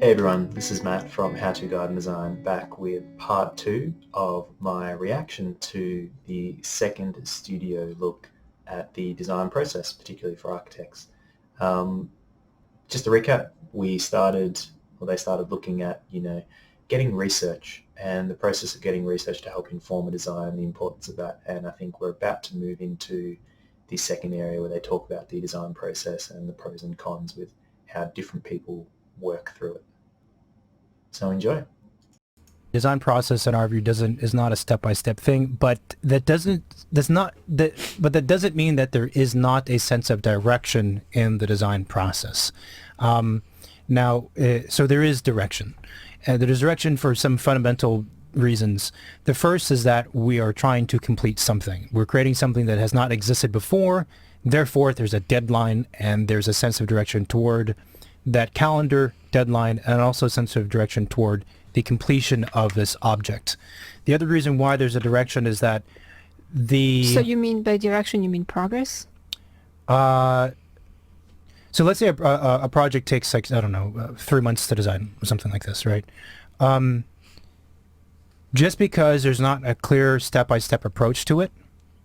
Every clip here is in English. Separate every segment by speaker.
Speaker 1: Hey everyone, this is Matt from How to Garden Design, back with part 2 of my reaction to the second studio look at the design process, particularly for architects. Um, just to recap, they started looking at, getting research and the process of getting research to help inform a design, the importance of that. And I think we're about to move into the second area where they talk about the design process and the pros and cons with how different people work through it. So enjoy.
Speaker 2: Design process in our view is not a step-by-step thing, but that doesn't mean that there is not a sense of direction in the design process. So there is direction, and there is direction for some fundamental reasons. The first is that we are trying to complete something. We're creating something that has not existed before. Therefore, there's a deadline and there's a sense of direction toward that calendar deadline, and also a sense of direction toward the completion of this object. The other reason why there's a direction is that
Speaker 3: So you mean by direction, you mean progress?
Speaker 2: uh, so let's say a project takes, like, I don't know, 3 months to design or something like this, right? Um, just because there's not a clear step-by-step approach to it,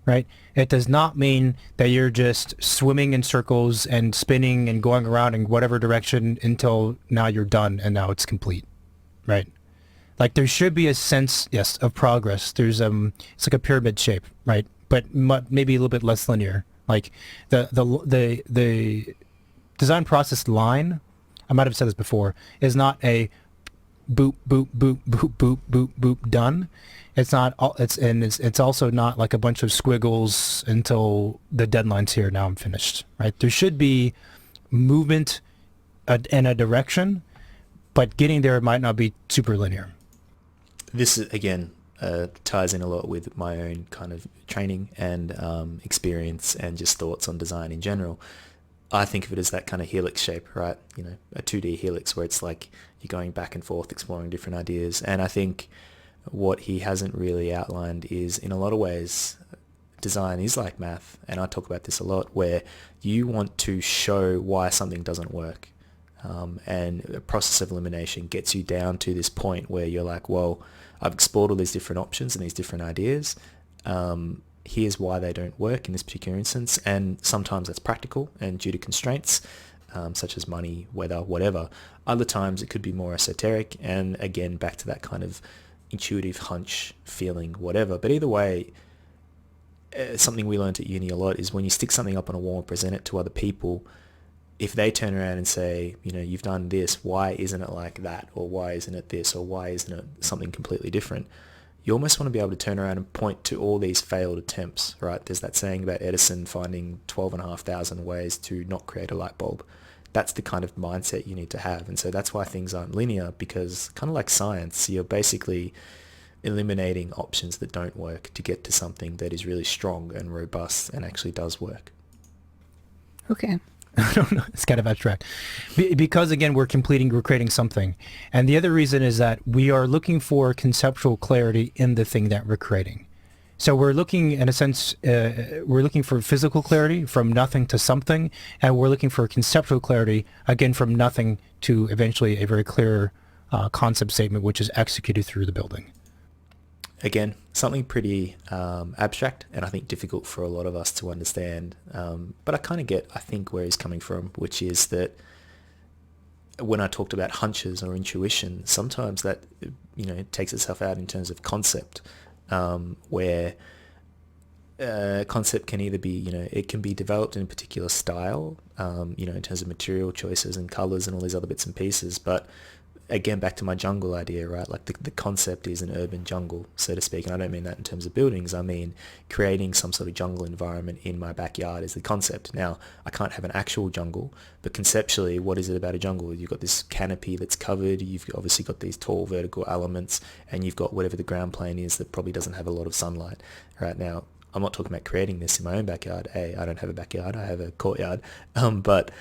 Speaker 2: right? It does not mean that you're just swimming in circles and spinning and going around in whatever direction until now you're done and now it's complete, right? Like, there should be a sense, yes, of progress. There's it's like a pyramid shape, right? But maybe a little bit less linear. Like the design process line, I might have said this before, is not a boop boop boop boop boop boop boop done. It's not all, it's also not like a bunch of squiggles until the deadline's here, now I'm finished, right? There should be movement and a direction, but getting there might not be super linear.
Speaker 1: This again ties in a lot with my own kind of training and experience and just thoughts on design in general. I think of it as that kind of helix shape, right? You know, a 2D helix where it's like you're going back and forth exploring different ideas. And I think what he hasn't really outlined is, in a lot of ways, design is like math, and I talk about this a lot, where you want to show why something doesn't work. And the process of elimination gets you down to this point where you're like, well, I've explored all these different options and these different ideas. Here's why they don't work in this particular instance. And sometimes that's practical and due to constraints, such as money, weather, whatever. Other times it could be more esoteric, and again, back to that kind of intuitive hunch feeling, whatever. But either way, something we learned at uni a lot is when you stick something up on a wall and present it to other people, if they turn around and say, you know, you've done this, why isn't it like that? Or why isn't it this? Or why isn't it something completely different? You almost want to be able to turn around and point to all these failed attempts, right? There's that saying about Edison finding 12,500 ways to not create a light bulb. That's the kind of mindset you need to have. And so that's why things aren't linear, because kind of like science, you're basically eliminating options that don't work to get to something that is really strong and robust and actually does work.
Speaker 3: Okay.
Speaker 2: I don't know. It's kind of abstract. Because, again, we're creating something. And the other reason is that we are looking for conceptual clarity in the thing that we're creating. So we're looking, in a sense, we're looking for physical clarity from nothing to something, and we're looking for conceptual clarity, again, from nothing to eventually a very clear concept statement, which is executed through the building.
Speaker 1: Again, something pretty abstract and I think difficult for a lot of us to understand. But I kind of get, I think, where he's coming from, which is that when I talked about hunches or intuition, sometimes that, you know, takes itself out in terms of concept, where concept can either be, you know, it can be developed in a particular style, you know, in terms of material choices and colors and all these other bits and pieces. But again, back to my jungle idea, right? Like the concept is an urban jungle, so to speak. And I don't mean that in terms of buildings. I mean creating some sort of jungle environment in my backyard is the concept. Now, I can't have an actual jungle, but conceptually, what is it about a jungle? You've got this canopy that's covered. You've obviously got these tall vertical elements, and you've got whatever the ground plane is that probably doesn't have a lot of sunlight. Right now, I'm not talking about creating this in my own backyard. I don't have a backyard. I have a courtyard. But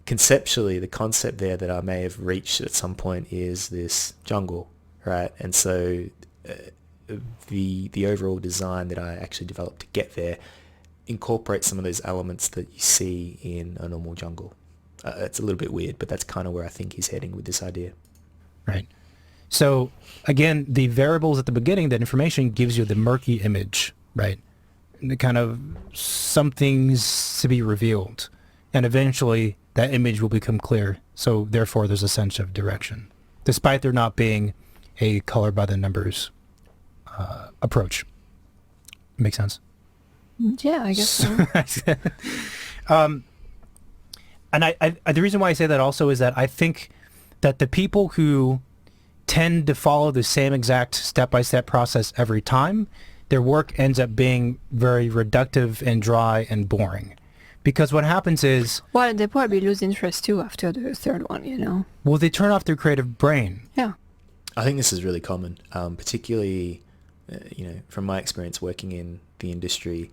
Speaker 1: conceptually, the concept there that I may have reached at some point is this jungle, right? And so the overall design that I actually developed to get there incorporates some of those elements that you see in a normal jungle. It's a little bit weird, but that's kind of where I think he's heading with this idea.
Speaker 2: right? So again, the variables at the beginning, that information gives you the murky image, right? And the kind of something's to be revealed, and eventually that image will become clear. So therefore, there's a sense of direction, despite there not being a color by the numbers approach. Make sense?
Speaker 3: Yeah, I guess so.
Speaker 2: And I the reason why I say that also is that I think that the people who tend to follow the same exact step-by-step process every time, their work ends up being very reductive and dry and boring. Because what happens is...
Speaker 3: Well, they probably lose interest too after the third one, you know.
Speaker 2: Well, they turn off their creative brain.
Speaker 3: Yeah.
Speaker 1: I think this is really common, particularly, from my experience working in the industry.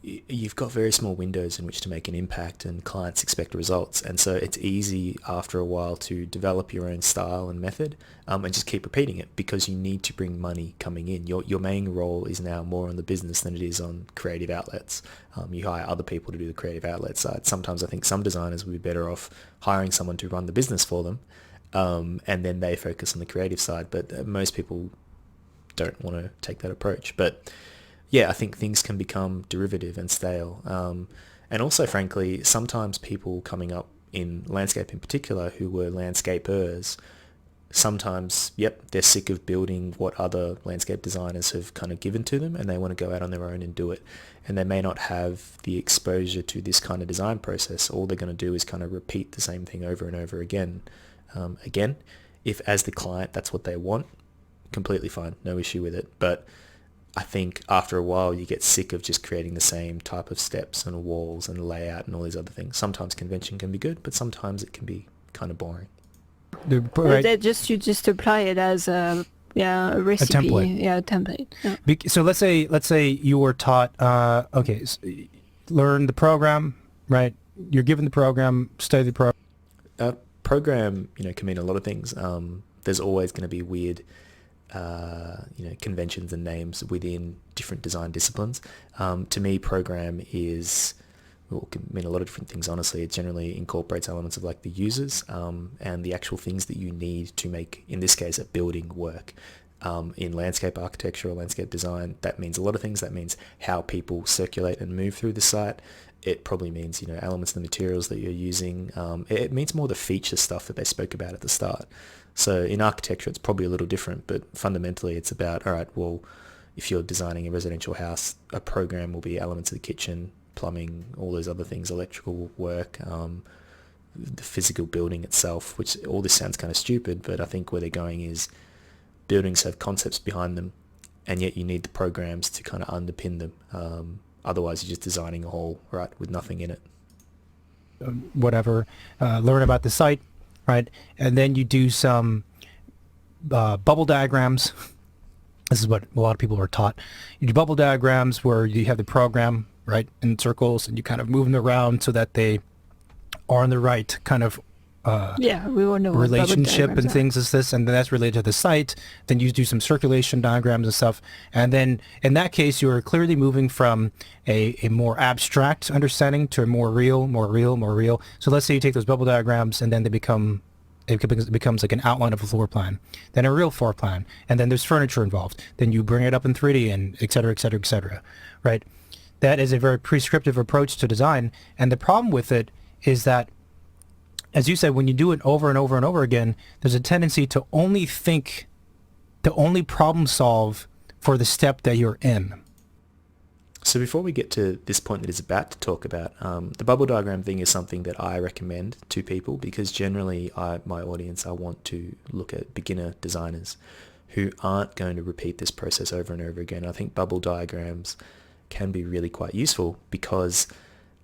Speaker 1: You've got very small windows in which to make an impact, and clients expect results, and so it's easy after a while to develop your own style and method, and just keep repeating it, because you need to bring money coming in. Your main role is now more on the business than it is on creative outlets. You hire other people to do the creative outlet side. Sometimes I think some designers would be better off hiring someone to run the business for them, and then they focus on the creative side, but most people don't want to take that approach. But yeah, I think things can become derivative and stale. And also, frankly, sometimes people coming up in landscape in particular who were landscapers, sometimes, they're sick of building what other landscape designers have kind of given to them, and they want to go out on their own and do it. And they may not have the exposure to this kind of design process. All they're going to do is kind of repeat the same thing over and over again. If as the client that's what they want, completely fine, no issue with it. But I think after a while you get sick of just creating the same type of steps and walls and layout and all these other things. Sometimes convention can be good, but sometimes it can be kind of boring.
Speaker 2: Right.
Speaker 3: You just apply it as a recipe,
Speaker 2: a template.
Speaker 3: A template. Yeah.
Speaker 2: So let's say you were taught, learn the program, right? You're given the program, study the program.
Speaker 1: Program, can mean a lot of things. There's always going to be weird conventions and names within different design disciplines. To me, program can mean a lot of different things, honestly. It generally incorporates elements of like the users and the actual things that you need to make, in this case, a building work. In landscape architecture or landscape design, that means a lot of things. That means how people circulate and move through the site. It probably means, elements of the materials that you're using. It means more the feature stuff that they spoke about at the start. So in architecture, it's probably a little different, but fundamentally it's about, all right, well, if you're designing a residential house, a program will be elements of the kitchen, plumbing, all those other things, electrical work, the physical building itself, which all this sounds kind of stupid, but I think where they're going is buildings have concepts behind them, and yet you need the programs to kind of underpin them. Otherwise, you're just designing a hall, right, with nothing in it.
Speaker 2: Learn about the site, right? And then you do some bubble diagrams. This is what a lot of people are taught. You do bubble diagrams where you have the program, right, in circles, and you kind of move them around so that they are in the right kind of
Speaker 3: we will know
Speaker 2: relationship and things as this, and then that's related to the site. Then you do some circulation diagrams and stuff, and then in that case you are clearly moving from a more abstract understanding to a more real. So let's say you take those bubble diagrams and then it becomes like an outline of a floor plan, then a real floor plan, and then there's furniture involved. Then you bring it up in 3D and et cetera, right? That is a very prescriptive approach to design, and the problem with it is that, as you said, when you do it over and over and over again, there's a tendency to only problem solve for the step that you're in.
Speaker 1: So before we get to this point that is about to talk about, the bubble diagram thing is something that I recommend to people, because generally my audience, I want to look at beginner designers who aren't going to repeat this process over and over again. I think bubble diagrams can be really quite useful because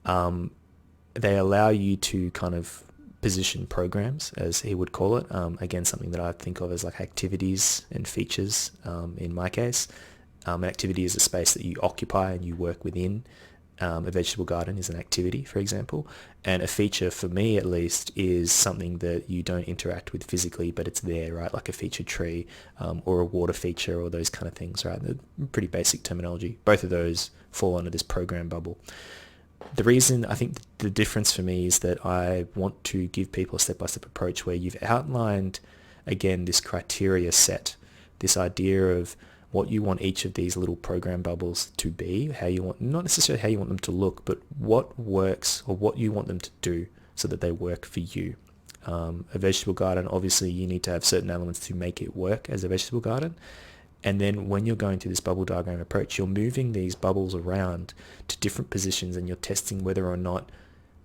Speaker 1: they allow you to kind of position programs, as he would call it. Again, something that I think of as like activities and features in my case. An activity is a space that you occupy and you work within. A vegetable garden is an activity, for example. And a feature, for me at least, is something that you don't interact with physically, but it's there, right? Like a featured tree or a water feature or those kind of things, right? They're pretty basic terminology. Both of those fall under this program bubble. the reason I think the difference for me is that I want to give people a step-by-step approach where you've outlined, again, this criteria set, this idea of what you want each of these little program bubbles to be, how you want, not necessarily how you want them to look, but what works or what you want them to do so that they work for you. A vegetable garden, obviously you need to have certain elements to make it work as a vegetable garden. And then when you're going through this bubble diagram approach, you're moving these bubbles around to different positions and you're testing whether or not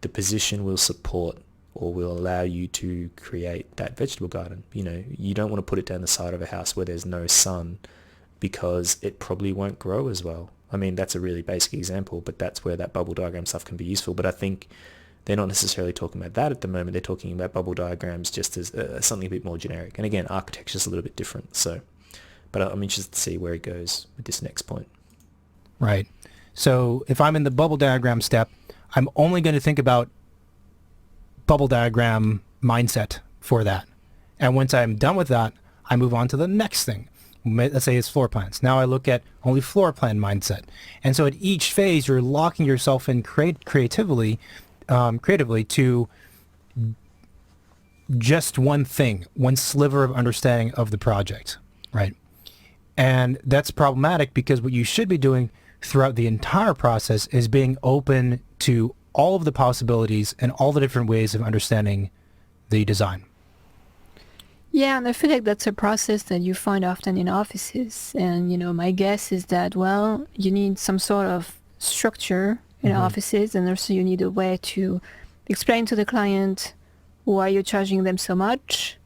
Speaker 1: the position will support or will allow you to create that vegetable garden. You know, you don't want to put it down the side of a house where there's no sun because it probably won't grow as well. I mean, that's a really basic example, but that's where that bubble diagram stuff can be useful. But I think they're not necessarily talking about that at the moment. They're talking about bubble diagrams just as something a bit more generic. And again, architecture is a little bit different. So, but I'm interested to see where he goes with this next point.
Speaker 2: Right. So if I'm in the bubble diagram step, I'm only going to think about bubble diagram mindset for that. And once I'm done with that, I move on to the next thing. Let's say it's floor plans. Now I look at only floor plan mindset. And so at each phase, you're locking yourself in creatively to just one thing, one sliver of understanding of the project, right? And that's problematic because what you should be doing throughout the entire process is being open to all of the possibilities and all the different ways of understanding the design.
Speaker 3: Yeah, and I feel like that's a process that you find often in offices. And, you know, my guess is that, well, you need some sort of structure in offices, and also you need a way to explain to the client why you're charging them so much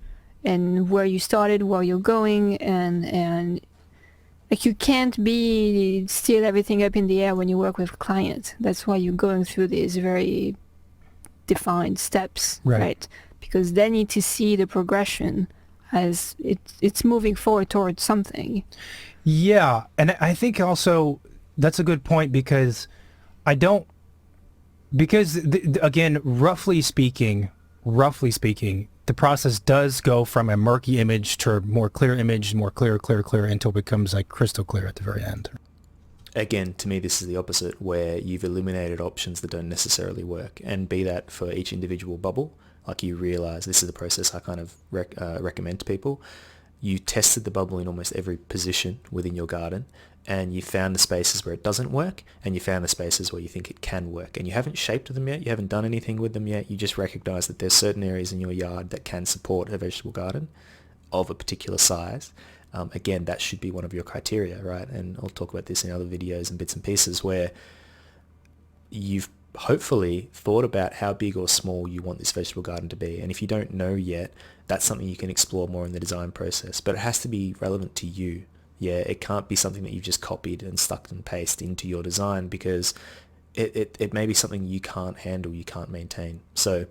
Speaker 3: and where you started, where you're going, and like you can't be still everything up in the air when you work with clients. That's why you're going through these very defined steps, right? Because they need to see the progression as it's moving forward towards something.
Speaker 2: Yeah, and I think also that's a good point because again, roughly speaking, the process does go from a murky image to a more clear image, more clear, until it becomes like crystal clear at the very end.
Speaker 1: Again, to me, this is the opposite, where you've eliminated options that don't necessarily work, and be that for each individual bubble, like you realize this is the process I kind of recommend to people. You tested the bubble in almost every position within your garden, and you found the spaces where it doesn't work, and you found the spaces where you think it can work, and you haven't shaped them yet, you haven't done anything with them yet, you just recognize that there's certain areas in your yard that can support a vegetable garden of a particular size. Again, that should be one of your criteria, right? And I'll talk about this in other videos and bits and pieces where you've hopefully thought about how big or small you want this vegetable garden to be. And if you don't know yet, that's something you can explore more in the design process, but it has to be relevant to you. Yeah, it can't be something that you've just copied and stuck and pasted into your design, because it may be something you can't handle, you can't maintain. So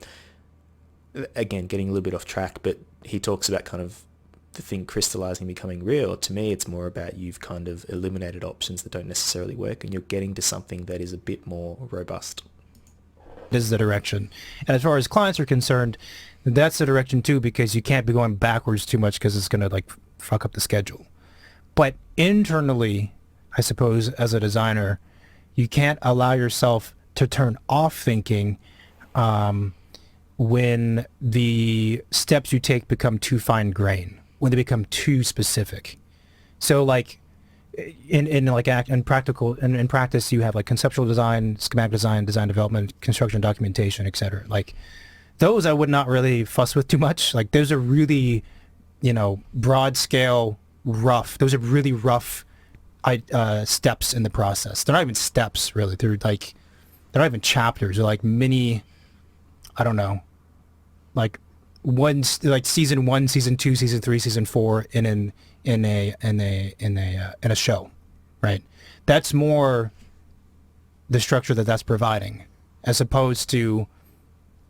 Speaker 1: again, getting a little bit off track, but he talks about kind of the thing crystallizing, becoming real. To me, it's more about you've kind of eliminated options that don't necessarily work, and you're getting to something that is a bit more robust.
Speaker 2: This is the direction. And as far as clients are concerned, that's the direction too, because you can't be going backwards too much because it's going to like fuck up the schedule. But internally, I suppose, as a designer, you can't allow yourself to turn off thinking when the steps you take become too fine-grained, when they become too specific. So like in practice, you have like conceptual design, schematic design, design development, construction documentation, etc. Like those I would not really fuss with too much. Like those are really, broad scale, rough. Those are really rough steps in the process. They're not even steps really. They're not even chapters. They're like mini, I don't know, like season 1, season 2, season 3, season 4 in a show, right? That's more the structure that's providing, as opposed to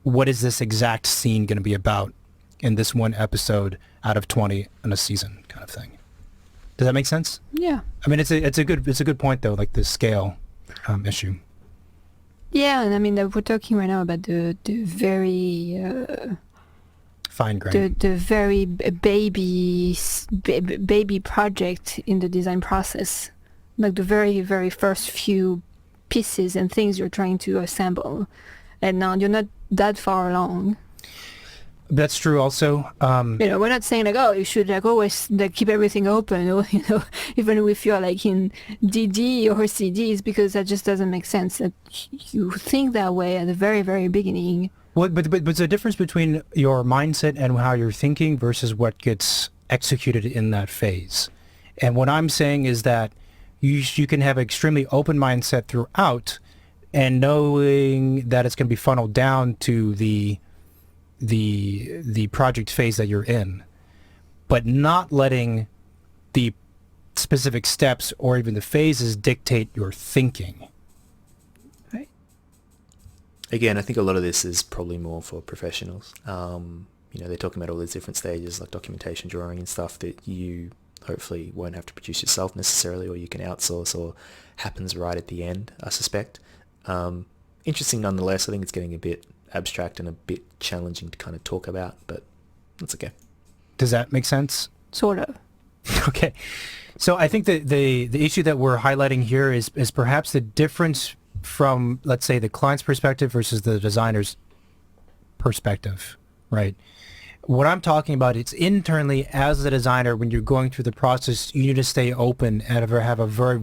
Speaker 2: what is this exact scene going to be about in this one episode out of 20 in a season kind of thing. Does that make sense?
Speaker 3: Yeah.
Speaker 2: I mean, it's a good point though, like the scale issue.
Speaker 3: Yeah, and I mean we're talking right now about the very
Speaker 2: fine grain,
Speaker 3: the very baby project in the design process, like the very very first few pieces and things you're trying to assemble, and now you're not that far along.
Speaker 2: That's true also.
Speaker 3: We're not saying like, oh, you should like always like keep everything open, or even if you're like in DD or CDs, because that just doesn't make sense. That you think that way at the very, very beginning.
Speaker 2: Well, but the difference between your mindset and how you're thinking versus what gets executed in that phase. And what I'm saying is that you can have an extremely open mindset throughout, and knowing that it's going to be funneled down to the project phase that you're in, but not letting the specific steps or even the phases dictate your thinking.
Speaker 3: Right.
Speaker 1: Again, I think a lot of this is probably more for professionals. They're talking about all these different stages like documentation, drawing and stuff that you hopefully won't have to produce yourself necessarily, or you can outsource, or happens right at the end, I suspect. Interesting nonetheless. I think it's getting a bit abstract and a bit challenging to kind of talk about, but that's okay.
Speaker 2: Does that make sense?
Speaker 3: Sort of.
Speaker 2: Okay. So I think that the issue that we're highlighting here is perhaps the difference from, let's say, the client's perspective versus the designer's perspective, right? What I'm talking about, it's internally as a designer, when you're going through the process, you need to stay open and have a very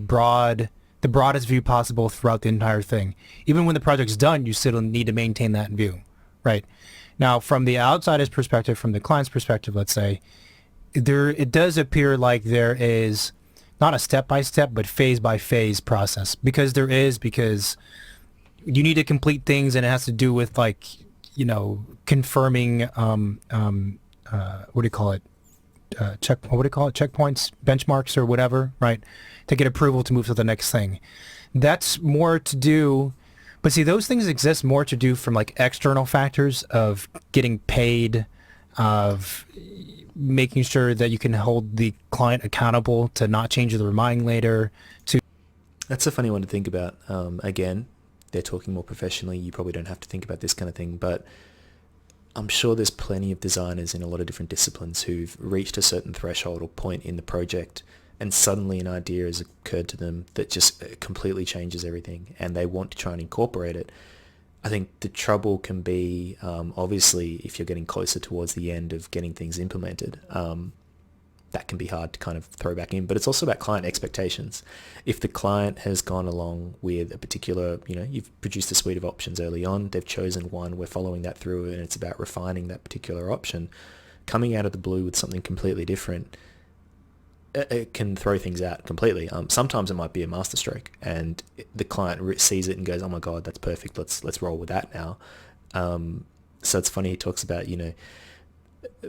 Speaker 2: the broadest view possible throughout the entire thing. Even when the project's done, you still need to maintain that view, right? Now, from the outsider's perspective, from the client's perspective, let's say, it does appear like there is not a step-by-step, but phase-by-phase process. Because you need to complete things, and it has to do with like, confirming, checkpoints, benchmarks or whatever, right? To get approval to move to the next thing. That's more to do, but see, those things exist more to do from like external factors of getting paid, of making sure that you can hold the client accountable to not change their mind later.
Speaker 1: That's a funny one to think about. Again, they're talking more professionally. You probably don't have to think about this kind of thing, but I'm sure there's plenty of designers in a lot of different disciplines who've reached a certain threshold or point in the project, and suddenly an idea has occurred to them that just completely changes everything, and they want to try and incorporate it. I think the trouble can be, obviously, if you're getting closer towards the end of getting things implemented, that can be hard to kind of throw back in. But it's also about client expectations. If the client has gone along with a particular, you've produced a suite of options early on, they've chosen one, we're following that through, and it's about refining that particular option, coming out of the blue with something completely different, it can throw things out completely. Sometimes it might be a masterstroke, and the client sees it and goes, "Oh my God, that's perfect. Let's roll with that now." So it's funny he talks about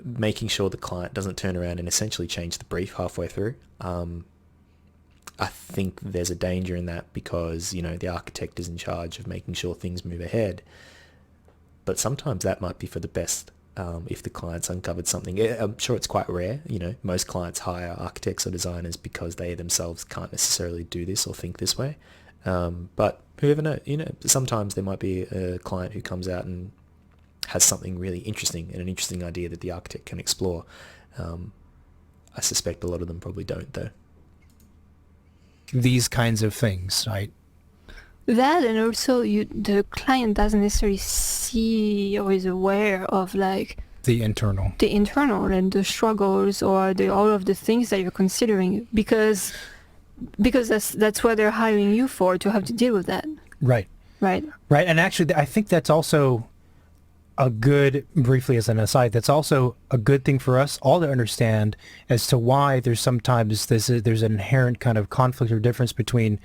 Speaker 1: making sure the client doesn't turn around and essentially change the brief halfway through. I think there's a danger in that because the architect is in charge of making sure things move ahead, but sometimes that might be for the best. If the client's uncovered something, I'm sure it's quite rare. Most clients hire architects or designers because they themselves can't necessarily do this or think this way. But whoever knows, sometimes there might be a client who comes out and has something really interesting and an interesting idea that the architect can explore. I suspect a lot of them probably don't, though.
Speaker 2: These kinds of things, right?
Speaker 3: That, and also the client doesn't necessarily see or is aware of like
Speaker 2: the internal
Speaker 3: and the struggles or all of the things that you're considering, because that's what they're hiring you for, to have to deal with that.
Speaker 2: Right. And actually, I think that's also briefly as an aside, that's also a good thing for us all to understand as to why there's sometimes there's an inherent kind of conflict or difference between,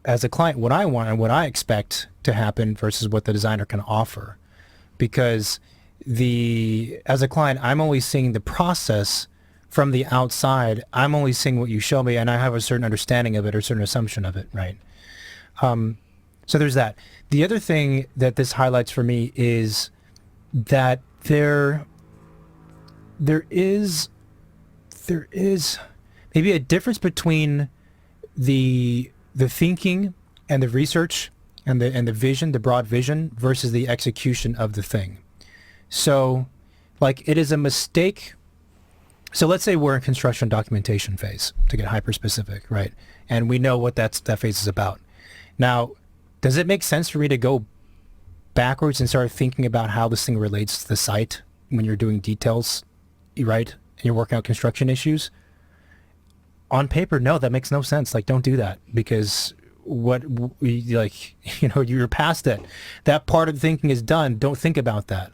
Speaker 2: as a client, what I want and what I expect to happen versus what the designer can offer. Because as a client, I'm only seeing the process from the outside. I'm only seeing what you show me, and I have a certain understanding of it or a certain assumption of it, right? So there's that. The other thing that this highlights for me is that there is maybe a difference between the thinking and the research and the vision, the broad vision, versus the execution of the thing. So, like, it is a mistake. So let's say we're in construction documentation phase, to get hyper specific, right? And we know what that phase is about. Now, does it make sense for me to go backwards and start thinking about how this thing relates to the site when you're doing details, right? And you're working out construction issues? On paper, no, that makes no sense. Like, don't do that, because you're past it. That part of the thinking is done. Don't think about that.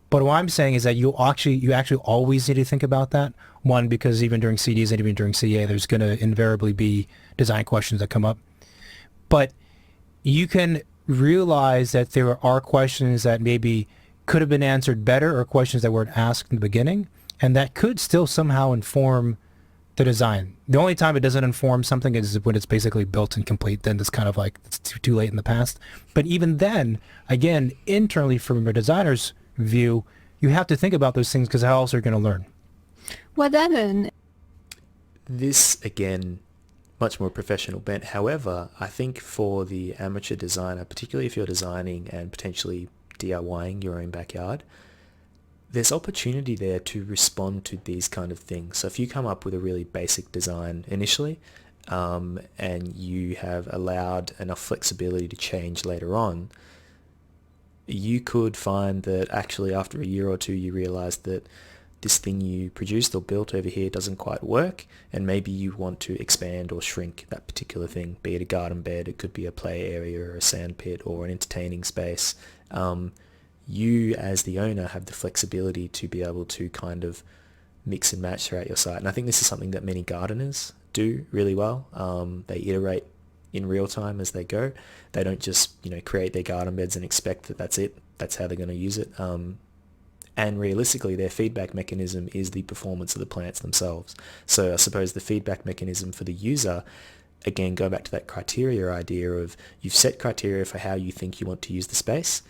Speaker 2: But what I'm saying is that you actually always need to think about that. One, because even during CDs and even during CA, there's going to invariably be design questions that come up. But you can realize that there are questions that maybe could have been answered better, or questions that weren't asked in the beginning, and that could still somehow inform the design. The only time it doesn't inform something is when it's basically built and complete. Then it's kind of like it's too late in the past. But even then, again, internally from a designer's view, you have to think about those things, because how else are you going to learn?
Speaker 3: Well, then,
Speaker 1: This, again, much more professional bent. However, I think for the amateur designer, particularly if you're designing and potentially DIYing your own backyard, there's opportunity there to respond to these kind of things. So if you come up with a really basic design initially, and you have allowed enough flexibility to change later on, you could find that actually after a year or two you realize that this thing you produced or built over here doesn't quite work, and maybe you want to expand or shrink that particular thing, be it a garden bed, it could be a play area or a sand pit or an entertaining space. You as the owner have the flexibility to be able to kind of mix and match throughout your site. And I think this is something that many gardeners do really well. They iterate in real time as they go. They don't just, create their garden beds and expect that that's it. That's how they're going to use it. And realistically, their feedback mechanism is the performance of the plants themselves. So I suppose the feedback mechanism for the user, again, go back to that criteria idea of you've set criteria for how you think you want to use the space.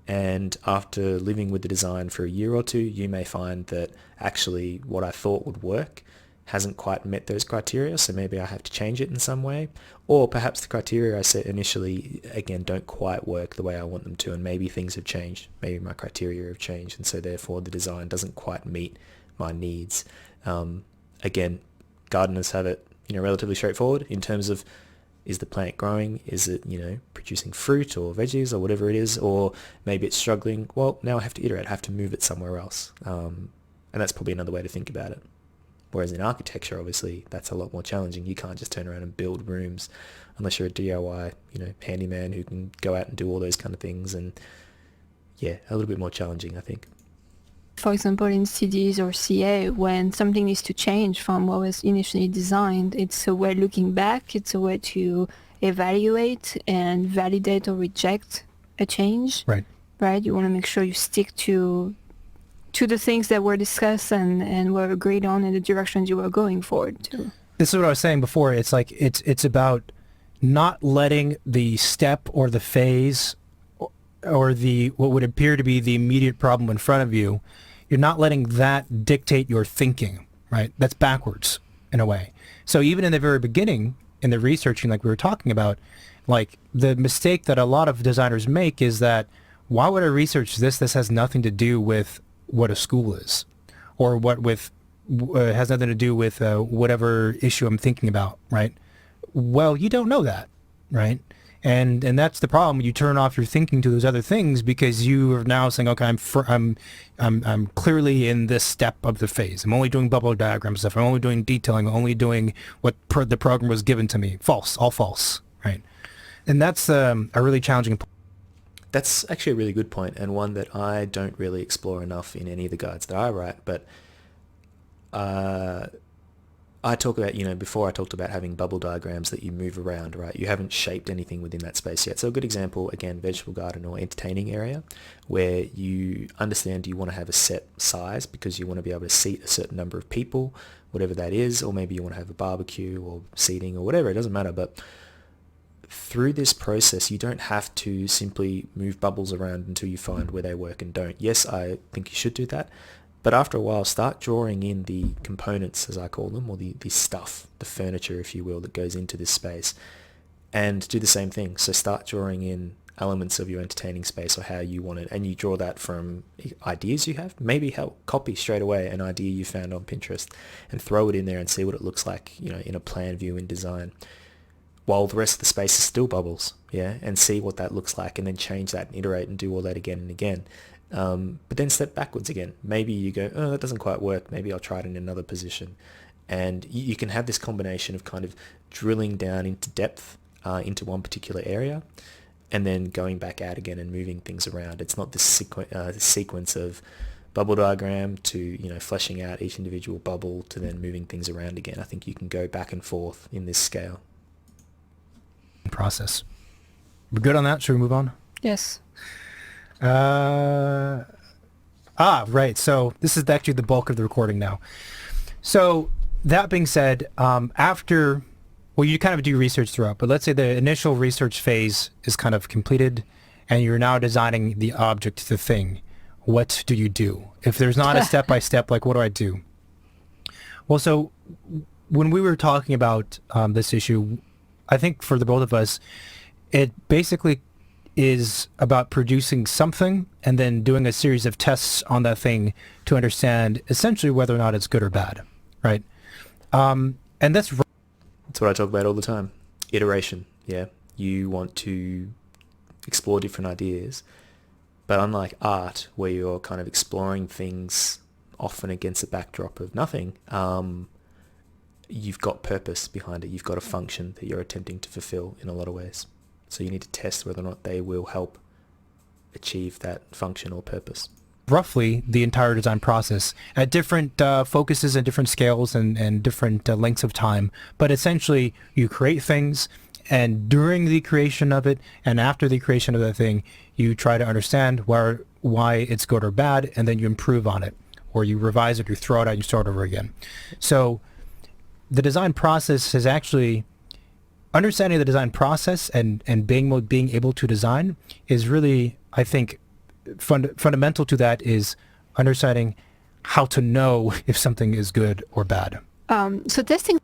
Speaker 1: And after living with the design for a year or two, you may find that actually what I thought would work hasn't quite met those criteria, so maybe I have to change it in some way. Or perhaps the criteria I set initially, again, don't quite work the way I want them to, and maybe things have changed. Maybe my criteria have changed, and so therefore the design doesn't quite meet my needs. Again, gardeners have it, relatively straightforward in terms of, is the plant growing? Is it, producing fruit or veggies or whatever it is? Or maybe it's struggling. Well, now I have to iterate. I have to move it somewhere else. And that's probably another way to think about it. Whereas in architecture, obviously, that's a lot more challenging. You can't just turn around and build rooms unless you're a DIY, handyman who can go out and do all those kind of things. And yeah, a little bit more challenging, I think.
Speaker 3: for example, in CDs or CA, when something needs to change from what was initially designed, it's a way looking back, it's a way to evaluate and validate or reject a change.
Speaker 2: Right.
Speaker 3: Right? You want to make sure you stick to the things that were discussed and were agreed on and the directions you were going forward to.
Speaker 2: This is what I was saying before. It's like it's about not letting the step or the phase or the what would appear to be the immediate problem in front of you. You're not letting that dictate your thinking, right? That's backwards in a way. So even in the very beginning, in the researching like we were talking about, like the mistake that a lot of designers make is that, why would I research this? This has nothing to do with what a school is, or what with has nothing to do with whatever issue I'm thinking about, right? Well, you don't know that, right? And that's the problem. You turn off your thinking to those other things because you are now saying, okay, I'm clearly in this step of the phase. I'm only doing bubble diagram stuff. I'm only doing detailing. I'm only doing what the program was given to me. False, all false, right? And that's a really challenging point.
Speaker 1: That's actually a really good point, and one that I don't really explore enough in any of the guides that I write. But I talk about, before I talked about having bubble diagrams that you move around, right? You haven't shaped anything within that space yet. So a good example, again, vegetable garden or entertaining area, where you understand you want to have a set size because you want to be able to seat a certain number of people, whatever that is, or maybe you want to have a barbecue or seating or whatever, it doesn't matter. But through this process, you don't have to simply move bubbles around until you find where they work and don't. Yes, I think you should do that. But after a while, start drawing in the components, as I call them, or the stuff, the furniture, if you will, that goes into this space, and do the same thing. So start drawing in elements of your entertaining space or how you want it, and you draw that from ideas you have. Maybe copy straight away an idea you found on Pinterest and throw it in there and see what it looks like, in a plan view in design. while the rest of the space is still bubbles, yeah, and see what that looks like, and then change that and iterate and do all that again and again. But then step backwards again. Maybe you go, oh, that doesn't quite work. Maybe I'll try it in another position. And you can have this combination of kind of drilling down into depth into one particular area, and then going back out again and moving things around. It's not this sequence of bubble diagram to, you know, fleshing out each individual bubble to then moving things around again. I think you can go back and forth in this scale.
Speaker 2: Process. We're good on that? Should we move on?
Speaker 3: Yes.
Speaker 2: Right. So this is actually the bulk of the recording now. So that being said, after, well, you kind of do research throughout, but let's say the initial research phase is kind of completed and you're now designing the object, the thing. What do you do? If there's not a step-by-step, like, what do I do? Well, so when we were talking about this issue, I think for the both of us, it basically is about producing something and then doing a series of tests on that thing to understand essentially whether or not it's good or bad, right? And that's
Speaker 1: what I talk about all the time. Iteration, yeah. You want to explore different ideas, but unlike art, where you're kind of exploring things often against a backdrop of nothing, you've got purpose behind it. You've got a function that you're attempting to fulfill in a lot of ways. So you need to test whether or not they will help achieve that function or purpose.
Speaker 2: Roughly the entire design process at different focuses and different scales and different lengths of time. But essentially you create things, and during the creation of it and after the creation of the thing, you try to understand why it's good or bad, and then you improve on it, or you revise it, you throw it out, you start over again. So the design process is actually understanding the design process and being able to design is really, I think, fundamental to that is understanding how to know if something is good or bad.
Speaker 3: So testing.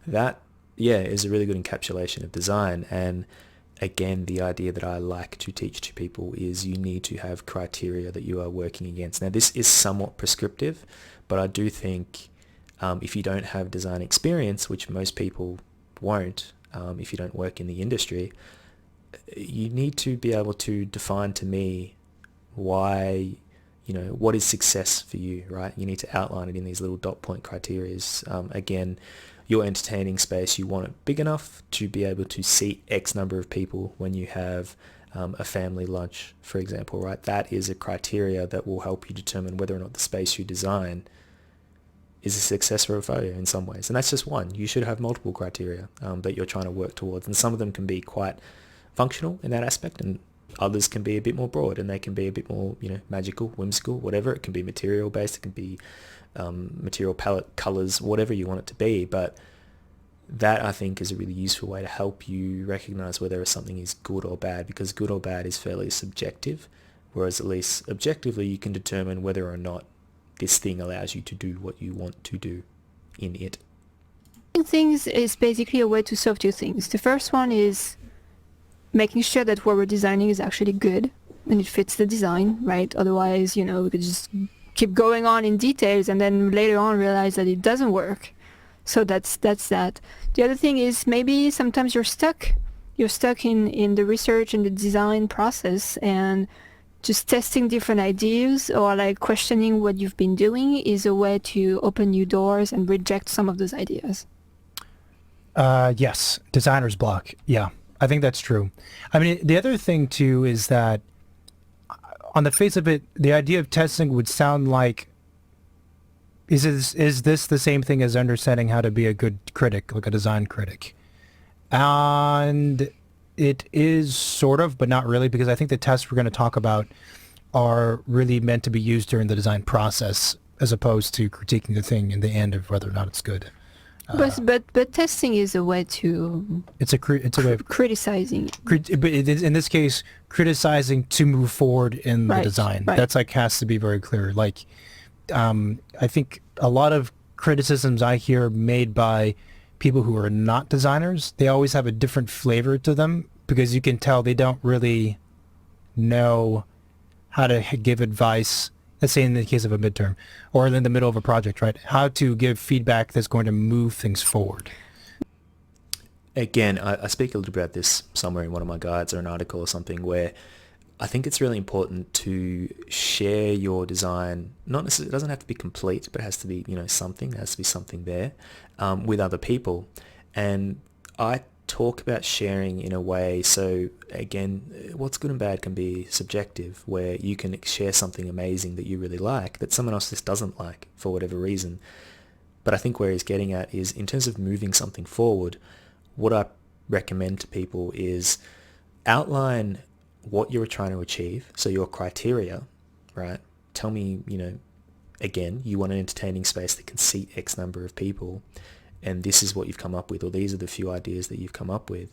Speaker 1: That, yeah, is a really good encapsulation of design. And again, the idea that I like to teach to people is you need to have criteria that you are working against. Now, this is somewhat prescriptive, but I do think if you don't have design experience, which most people won't, if you don't work in the industry, you need to be able to define to me why, you know, what is success for you, right? You need to outline it in these little dot point criterias. Again, your entertaining space, you want it big enough to be able to seat X number of people when you have a family lunch, for example, right? That is a criteria that will help you determine whether or not the space you design is a success or a failure in some ways. And that's just one. You should have multiple criteria that you're trying to work towards. And some of them can be quite functional in that aspect, and others can be a bit more broad, and they can be a bit more, you know, magical, whimsical, whatever. It can be material based, it can be material palette, colors, whatever you want it to be. But that, I think, is a really useful way to help you recognize whether something is good or bad, because good or bad is fairly subjective, whereas at least objectively you can determine whether or not this thing allows you to do what you want to do in it.
Speaker 3: Things is basically a way to solve two things. The first one is making sure that what we're designing is actually good and it fits the design, right? Otherwise, you know, we could just keep going on in details and then later on realize that it doesn't work. So that's that. The other thing is maybe sometimes you're stuck. You're stuck in the research and the design process, and just testing different ideas or like questioning what you've been doing is a way to open new doors and reject some of those ideas.
Speaker 2: Yes, designer's block. Yeah, I think that's true. I mean, the other thing too is that on the face of it, the idea of testing would sound like, is this the same thing as understanding how to be a good critic, like a design critic? And it is sort of, but not really, because I think the tests we're going to talk about are really meant to be used during the design process as opposed to critiquing the thing in the end of whether or not it's good.
Speaker 3: But testing is a way to...
Speaker 2: It's a way of...
Speaker 3: criticizing.
Speaker 2: But it is, in this case, criticizing to move forward in the design.
Speaker 3: Right.
Speaker 2: That's like has to be very clear. Like, I think a lot of criticisms I hear made by people who are not designers, they always have a different flavor to them because you can tell they don't really know how to give advice. Let's say in the case of a midterm or in the middle of a project, right? How to give feedback that's going to move things forward.
Speaker 1: again, I speak a little bit about this somewhere in one of my guides or an article or something, where I think it's really important to share your design. Not necessarily, it doesn't have to be complete, but it has to be, something. There has to be something there with other people. And I talk about sharing in a way, so again, what's good and bad can be subjective, where you can share something amazing that you really like that someone else just doesn't like for whatever reason. But I think where he's getting at is, in terms of moving something forward, what I recommend to people is outline what you're trying to achieve. So your criteria, right? Tell me, again, you want an entertaining space that can seat X number of people, and this is what you've come up with, or these are the few ideas that you've come up with.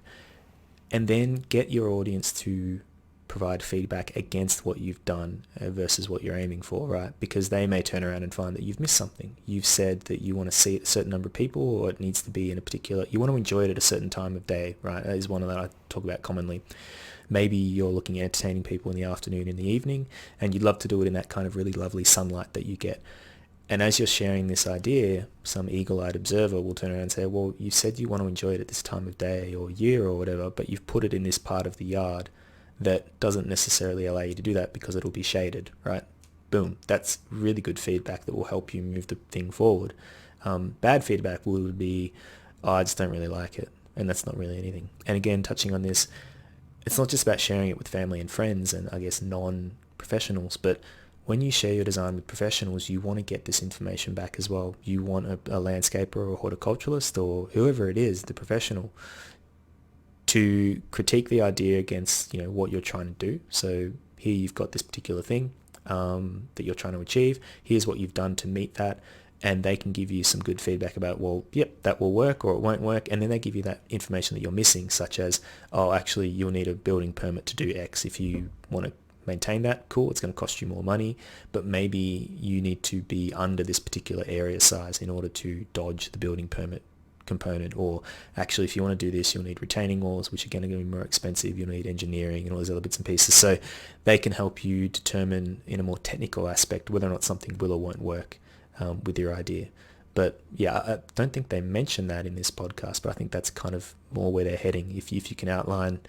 Speaker 1: And then get your audience to provide feedback against what you've done versus what you're aiming for, right? Because they may turn around and find that you've missed something. You've said that you want to see it a certain number of people, or it needs to be in a particular, you want to enjoy it at a certain time of day, right? That is one of that I talk about commonly. Maybe you're looking at entertaining people in the afternoon, in the evening, and you'd love to do it in that kind of really lovely sunlight that you get. And as you're sharing this idea, some eagle-eyed observer will turn around and say, well, you said you want to enjoy it at this time of day or year or whatever, but you've put it in this part of the yard that doesn't necessarily allow you to do that because it'll be shaded, right? Boom. That's really good feedback that will help you move the thing forward. Bad feedback would be, oh, I just don't really like it. And that's not really anything. And again, touching on this, it's not just about sharing it with family and friends and I guess non-professionals, but when you share your design with professionals, you want to get this information back as well. You want a landscaper or a horticulturalist or whoever it is, the professional, to critique the idea against, what you're trying to do. So here you've got this particular thing that you're trying to achieve. Here's what you've done to meet that. And they can give you some good feedback about, well, yep, that will work or it won't work. And then they give you that information that you're missing, such as, oh, actually, you'll need a building permit to do X. If you want to maintain that, cool, it's going to cost you more money, but maybe you need to be under this particular area size in order to dodge the building permit component. Or actually, if you want to do this, you'll need retaining walls, which again are going to be more expensive. You'll need engineering and all those other bits and pieces. So they can help you determine in a more technical aspect whether or not something will or won't work with your idea. But yeah, I don't think they mention that in this podcast, but I think that's kind of more where they're heading. If you can outline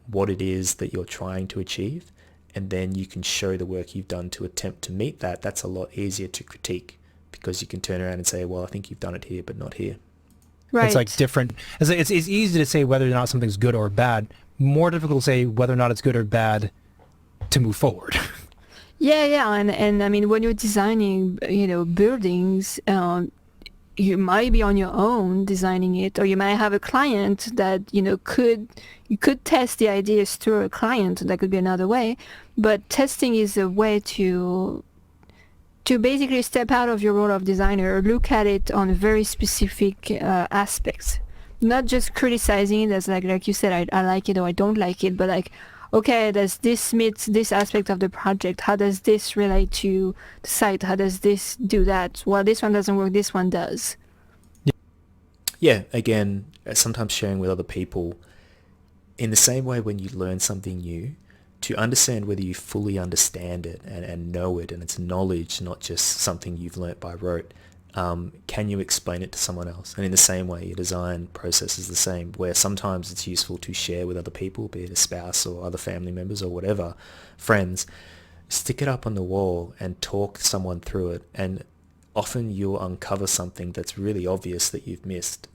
Speaker 1: what it is that you're trying to achieve, and then you can show the work you've done to attempt to meet that, that's a lot easier to critique, because you can turn around and say, well, I think you've done it here, but not here.
Speaker 2: Right. It's like different. It's easy to say whether or not something's good or bad. More difficult to say whether or not it's good or bad to move forward.
Speaker 3: Yeah, and I mean, when you're designing, buildings, you might be on your own designing it, or you might have a client that, you could test the ideas through a client. That could be another way. But testing is a way to basically step out of your role of designer, look at it on very specific aspects, not just criticizing it as like you said, I like it or I don't like it, but like, okay, does this meet this aspect of the project? How does this relate to the site? How does this do that? Well, this one doesn't work, this one does.
Speaker 1: Yeah, again, sometimes sharing with other people, in the same way when you learn something new, to understand whether you fully understand it and know it, and it's knowledge, not just something you've learnt by rote. Can you explain it to someone else? And in the same way, your design process is the same, where sometimes it's useful to share with other people, be it a spouse or other family members or whatever, friends. Stick it up on the wall and talk someone through it, and often you'll uncover something that's really obvious that you've missed.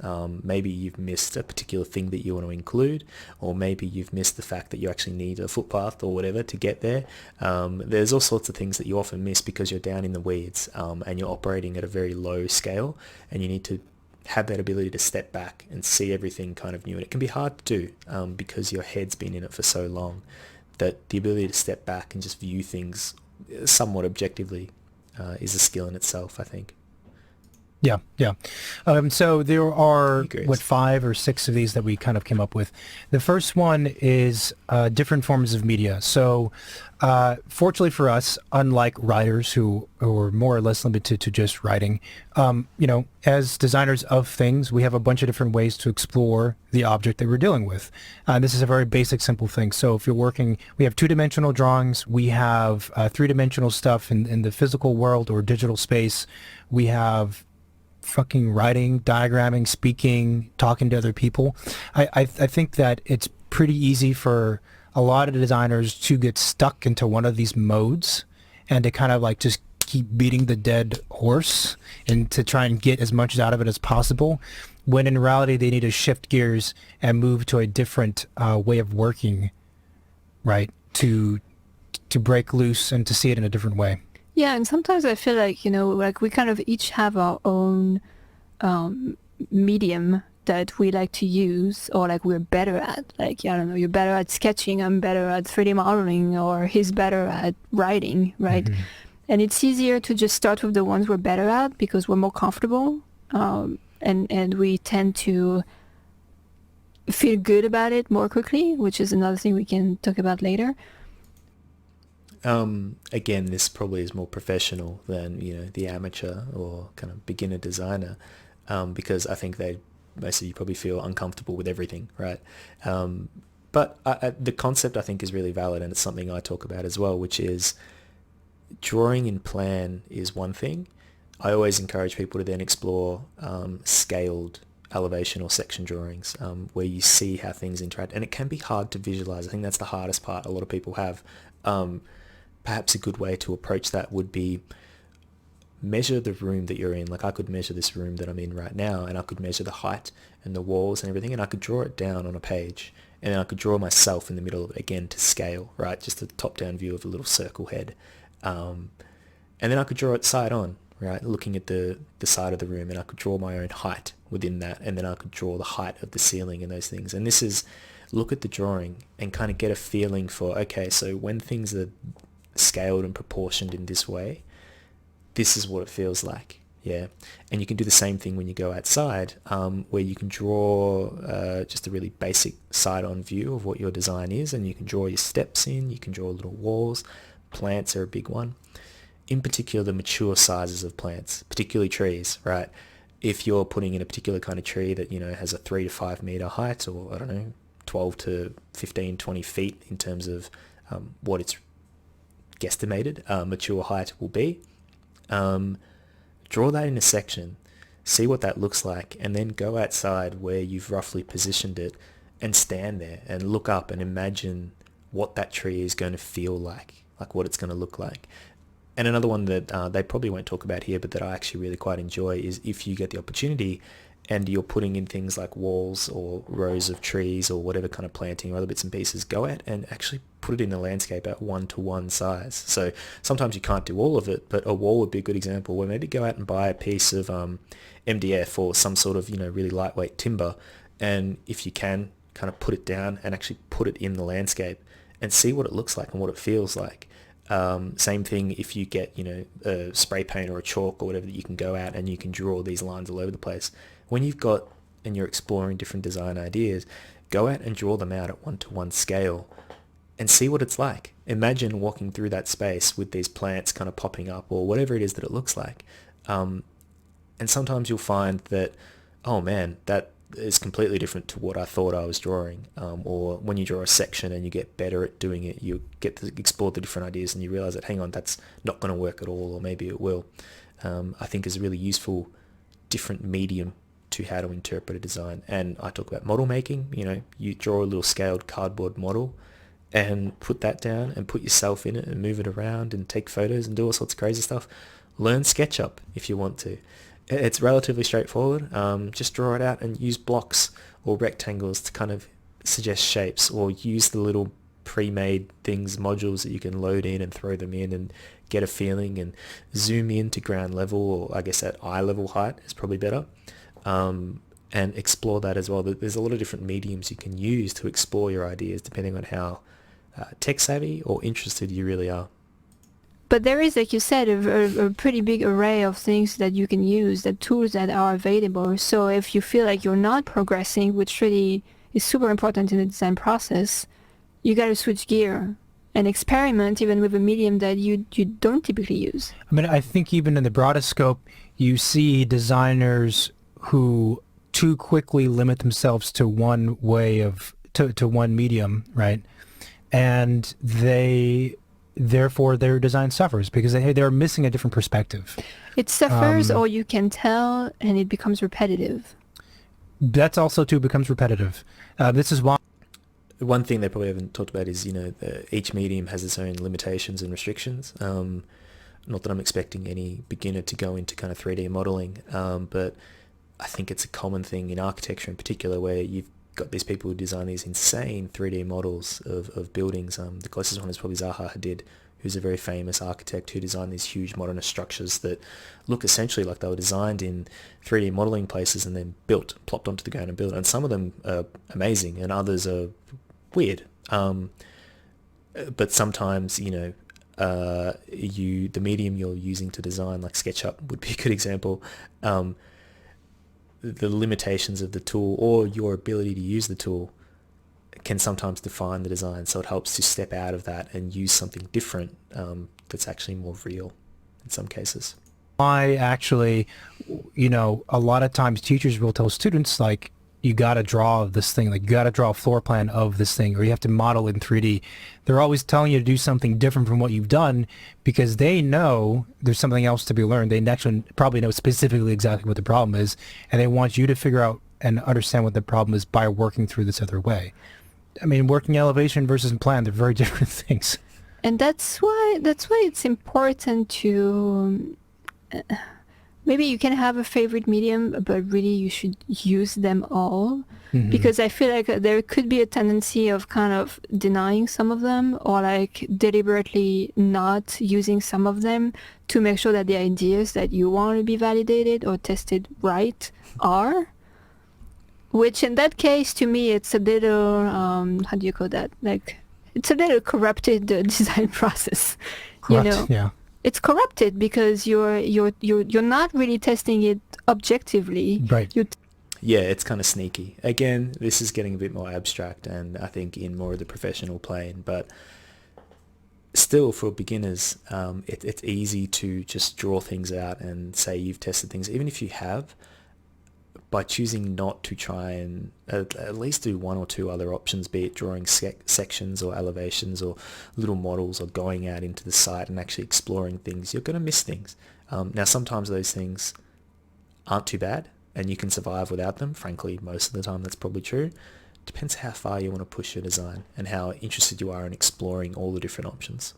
Speaker 1: Maybe you've missed a particular thing that you want to include, or maybe you've missed the fact that you actually need a footpath or whatever to get there. There's all sorts of things that you often miss because you're down in the weeds and you're operating at a very low scale, and you need to have that ability to step back and see everything kind of new. And it can be hard to do because your head's been in it for so long, that the ability to step back and just view things somewhat objectively is a skill in itself, I think.
Speaker 2: Yeah. So there are, 5 or 6 of these that we kind of came up with. The first one is different forms of media. So fortunately for us, unlike writers who are more or less limited to just writing, as designers of things, we have a bunch of different ways to explore the object that we're dealing with. This is a very basic, simple thing. So if you're working, we have 2-dimensional drawings, we have 3-dimensional stuff in the physical world or digital space, we have fucking writing, diagramming, speaking, talking to other people. I think that it's pretty easy for a lot of designers to get stuck into one of these modes and to kind of like just keep beating the dead horse and to try and get as much out of it as possible, when in reality they need to shift gears and move to a different way of working, right? To break loose and to see it in a different way.
Speaker 3: Yeah, and sometimes I feel like, like we kind of each have our own medium that we like to use, or like we're better at. Like, I don't know, you're better at sketching, I'm better at 3D modeling, or he's better at writing, right? Mm-hmm. And it's easier to just start with the ones we're better at because we're more comfortable, and we tend to feel good about it more quickly, which is another thing we can talk about later.
Speaker 1: Again, this probably is more professional than, the amateur or kind of beginner designer, because I think most of you probably feel uncomfortable with everything, right? But the concept I think is really valid, and it's something I talk about as well, which is drawing in plan is one thing. I always encourage people to then explore scaled elevation or section drawings, where you see how things interact, and it can be hard to visualize. I think that's the hardest part a lot of people have. Perhaps a good way to approach that would be measure the room that you're in. Like I could measure this room that I'm in right now, and I could measure the height and the walls and everything, and I could draw it down on a page, and then I could draw myself in the middle of it again to scale, right? Just a top-down view of a little circle head. And then I could draw it side on, right? Looking at the side of the room, and I could draw my own height within that, and then I could draw the height of the ceiling and those things. And this is look at the drawing and kind of get a feeling for, okay, so when things are scaled and proportioned in this way, this is what it feels like. Yeah. And you can do the same thing when you go outside, where you can draw just a really basic side-on view of what your design is, and you can draw your steps in, you can draw little walls. Plants are a big one. In particular, the mature sizes of plants, particularly trees, right? If you're putting in a particular kind of tree that, has a 3 to 5 meter height, or I don't know, 12 to 15, 20 feet in terms of what its guesstimated mature height will be, draw that in a section, see what that looks like, and then go outside where you've roughly positioned it and stand there and look up and imagine what that tree is going to feel like what it's going to look like. And another one that they probably won't talk about here, but that I actually really quite enjoy, is if you get the opportunity and you're putting in things like walls or rows of trees or whatever kind of planting or other bits and pieces, go out and actually put it in the landscape at 1-to-1 size. So sometimes you can't do all of it, but a wall would be a good example, where maybe go out and buy a piece of MDF or some sort of, really lightweight timber, and if you can, kind of put it down and actually put it in the landscape and see what it looks like and what it feels like. Same thing if you get, a spray paint or a chalk or whatever, that you can go out and you can draw these lines all over the place. When you've got, and you're exploring different design ideas, go out and draw them out at 1-to-1 scale and see what it's like. Imagine walking through that space with these plants kind of popping up or whatever it is that it looks like. And sometimes you'll find that, oh man, that is completely different to what I thought I was drawing. Or when you draw a section and you get better at doing it, you get to explore the different ideas and you realize that, hang on, that's not going to work at all, or maybe it will. I think is a really useful different medium to how to interpret a design. And I talk about model making. You draw a little scaled cardboard model and put that down and put yourself in it and move it around and take photos and do all sorts of crazy stuff. Learn SketchUp if you want to. It's relatively straightforward. Just draw it out and use blocks or rectangles to kind of suggest shapes, or use the little pre-made things, modules that you can load in and throw them in and get a feeling, and zoom in to ground level, or I guess at eye level height is probably better. And explore that as well. There's a lot of different mediums you can use to explore your ideas depending on how tech savvy or interested you really are.
Speaker 3: But there is, like you said, a pretty big array of things that you can use, the tools that are available. So if you feel like you're not progressing, which really is super important in the design process, you got to switch gear and experiment even with a medium that you don't typically use.
Speaker 2: I mean, I think even in the broadest scope, you see designers who too quickly limit themselves to one way of, to one medium, right? And they therefore their design suffers because they're missing a different perspective.
Speaker 3: It suffers, or you can tell, and it becomes repetitive.
Speaker 2: That's also too becomes repetitive. This is why.
Speaker 1: One thing they probably haven't talked about is, each medium has its own limitations and restrictions. Not that I'm expecting any beginner to go into kind of 3D modeling, but I think it's a common thing in architecture in particular where you've got these people who design these insane 3D models of buildings. The closest one is probably Zaha Hadid, who's a very famous architect who designed these huge modernist structures that look essentially like they were designed in 3D modeling places and then plopped onto the ground and built. And some of them are amazing and others are weird. But sometimes, the medium you're using to design, like SketchUp would be a good example, the limitations of the tool or your ability to use the tool can sometimes define the design. So it helps to step out of that and use something different that's actually more real in some cases.
Speaker 2: Why actually, a lot of times teachers will tell students, like, you got to draw this thing, like you got to draw a floor plan of this thing, or you have to model in 3D. They're always telling you to do something different from what you've done because they know there's something else to be learned. They actually probably know specifically exactly what the problem is, and they want you to figure out and understand what the problem is by working through this other way. I mean, working elevation versus plan, they're very different things.
Speaker 3: And that's why it's important to... maybe you can have a favorite medium, but really you should use them all. Mm-hmm. Because I feel like there could be a tendency of kind of denying some of them or like deliberately not using some of them to make sure that the ideas that you want to be validated or tested right are. Which in that case, to me, it's a little, how do you call that? Like, it's a little corrupted design process.
Speaker 2: Corrupt, yeah.
Speaker 3: It's corrupted because you're not really testing it objectively.
Speaker 2: Right.
Speaker 1: Yeah, it's kind of sneaky. Again, this is getting a bit more abstract and I think in more of the professional plane, but still for beginners, it's easy to just draw things out and say you've tested things, even if you have, by choosing not to try and at least do one or two other options, be it drawing sections or elevations or little models or going out into the site and actually exploring things, you're going to miss things. Now, sometimes those things aren't too bad and you can survive without them. Frankly, most of the time that's probably true. Depends how far you want to push your design and how interested you are in exploring all the different options.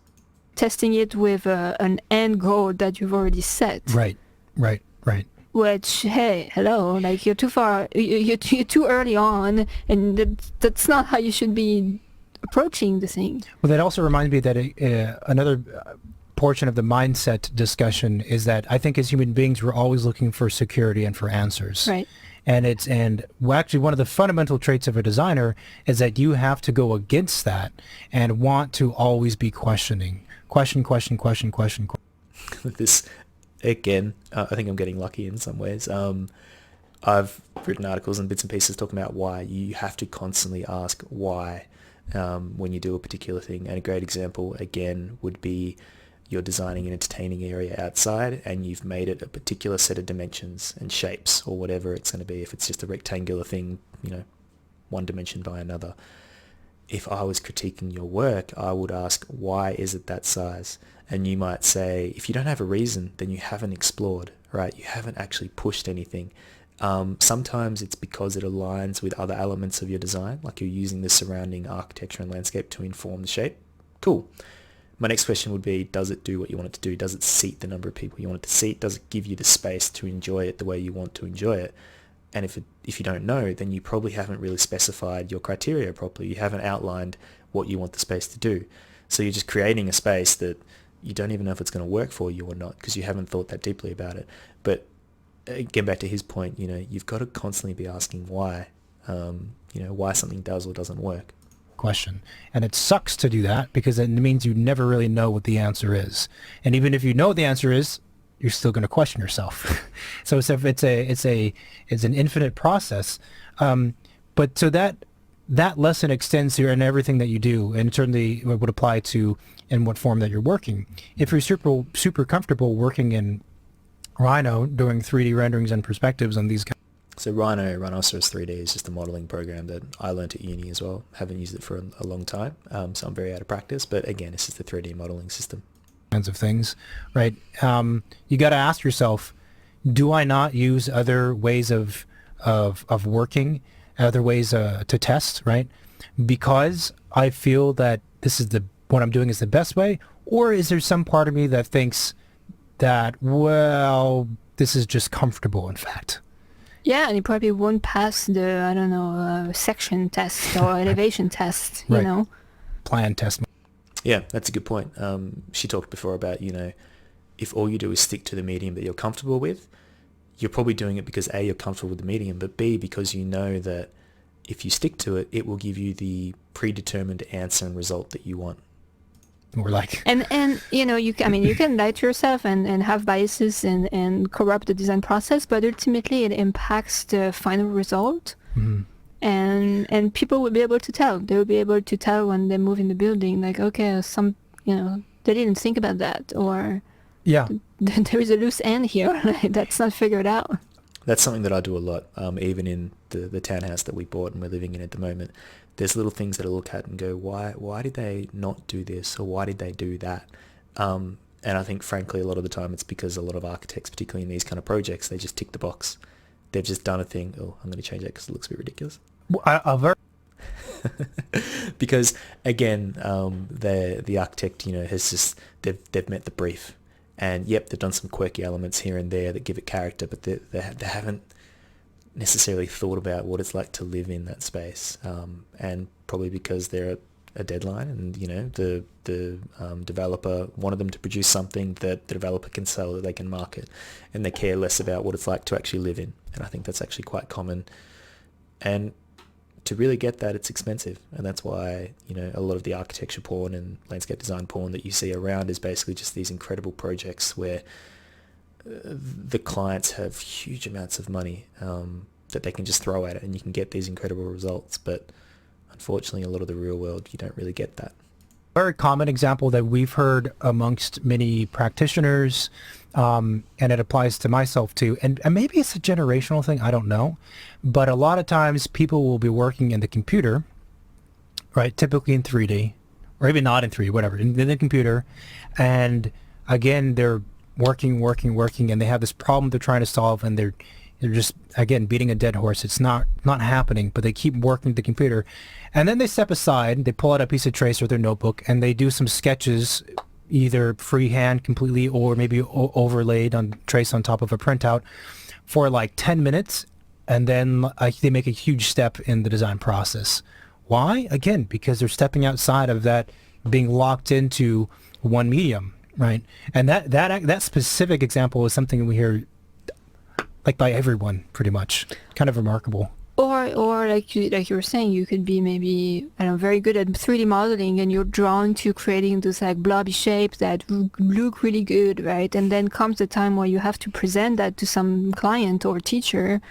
Speaker 3: Testing it with an end goal that you've already set.
Speaker 2: Right.
Speaker 3: Which, hey, hello, like you're too far, you're too early on, and that's not how you should be approaching the thing.
Speaker 2: Well, that also reminds me that another portion of the mindset discussion is that I think as human beings, we're always looking for security and for answers.
Speaker 3: Right.
Speaker 2: And actually one of the fundamental traits of a designer is that you have to go against that and want to always be questioning. Question.
Speaker 1: This... Again, I think I'm getting lucky in some ways. I've written articles and bits and pieces talking about why you have to constantly ask why when you do a particular thing. And a great example, again, would be you're designing an entertaining area outside and you've made it a particular set of dimensions and shapes or whatever it's going to be. If it's just a rectangular thing, one dimension by another. If I was critiquing your work, I would ask, why is it that size? And you might say, if you don't have a reason, then you haven't explored, right? You haven't actually pushed anything. Sometimes it's because it aligns with other elements of your design, like you're using the surrounding architecture and landscape to inform the shape. Cool. My next question would be, does it do what you want it to do? Does it seat the number of people you want it to seat? Does it give you the space to enjoy it the way you want to enjoy it? And if you don't know, then you probably haven't really specified your criteria properly. You haven't outlined what you want the space to do. So you're just creating a space that you don't even know if it's going to work for you or not because you haven't thought that deeply about it. But getting back to his point, you've got to constantly be asking why, why something does or doesn't work.
Speaker 2: Question. And it sucks to do that because it means you never really know what the answer is. And even if you know what the answer is, you're still going to question yourself. So it's an infinite process. But so that lesson extends here in everything that you do, and certainly would apply to in what form that you're working. If you're super comfortable working in Rhino, doing 3D renderings and perspectives on these.
Speaker 1: So Rhinoceros 3D is just a modeling program that I learned at uni as well. Haven't used it for a long time, so I'm very out of practice. But again, it's just a 3D modeling system.
Speaker 2: Kinds of things, right? You got to ask yourself, do I not use other ways of working, other ways to test, right? Because I feel that what I'm doing is the best way, or is there some part of me that thinks that, well, this is just comfortable, in fact?
Speaker 3: Yeah, and you probably won't pass the, I don't know, section test or elevation test, you
Speaker 2: Right.
Speaker 3: know?
Speaker 2: Plan test.
Speaker 1: Yeah, that's a good point. She talked before about, if all you do is stick to the medium that you're comfortable with, you're probably doing it because A, you're comfortable with the medium, but B, because you know that if you stick to it, it will give you the predetermined answer and result that you want.
Speaker 2: We're like,
Speaker 3: And you can lie to yourself and have biases and corrupt the design process, but ultimately it impacts the final result.
Speaker 2: mhm.
Speaker 3: And people will be able to tell. They will be able to tell when they move in the building, like, okay, they didn't think about that, or
Speaker 2: Yeah.
Speaker 3: there is a loose end here that's not figured out.
Speaker 1: That's something that I do a lot, even in the townhouse that we bought and we're living in at the moment. There's little things that I look at and go, why did they not do this, or why did they do that? And I think, frankly, a lot of the time it's because a lot of architects, particularly in these kind of projects, they just tick the box. They've just done a thing. Oh, I'm going to change that because it looks a bit ridiculous. Because again, the architect, has just they've met the brief, and yep, they've done some quirky elements here and there that give it character, but they haven't necessarily thought about what it's like to live in that space, and probably because they're at a deadline, and the developer wanted them to produce something that the developer can sell, that they can market, and they care less about what it's like to actually live in. And I think that's actually quite common, and to really get that, it's expensive. And that's why a lot of the architecture porn and landscape design porn that you see around is basically just these incredible projects where the clients have huge amounts of money that they can just throw at it, and you can get these incredible results. But unfortunately, a lot of the real world, you don't really get that.
Speaker 2: Very common example that we've heard amongst many practitioners, and it applies to myself too. And maybe it's a generational thing, I don't know. But a lot of times people will be working in the computer, right? Typically in 3D, or even not in 3D, whatever, in the computer. And again, they're working, and they have this problem they're trying to solve, and they're just, again, beating a dead horse. It's not happening, but they keep working the computer. And then they step aside, they pull out a piece of trace or their notebook, and they do some sketches, either freehand completely or maybe overlaid on trace on top of a printout for like 10 minutes. And then they make a huge step in the design process. Why? Again, because they're stepping outside of that being locked into one medium, right? And that specific example is something we hear like by everyone, pretty much. Kind of remarkable.
Speaker 3: Or like you were saying, you could be maybe, I don't know, very good at 3D modeling, and you're drawn to creating those like blobby shapes that look really good, right? And then comes the time where you have to present that to some client or teacher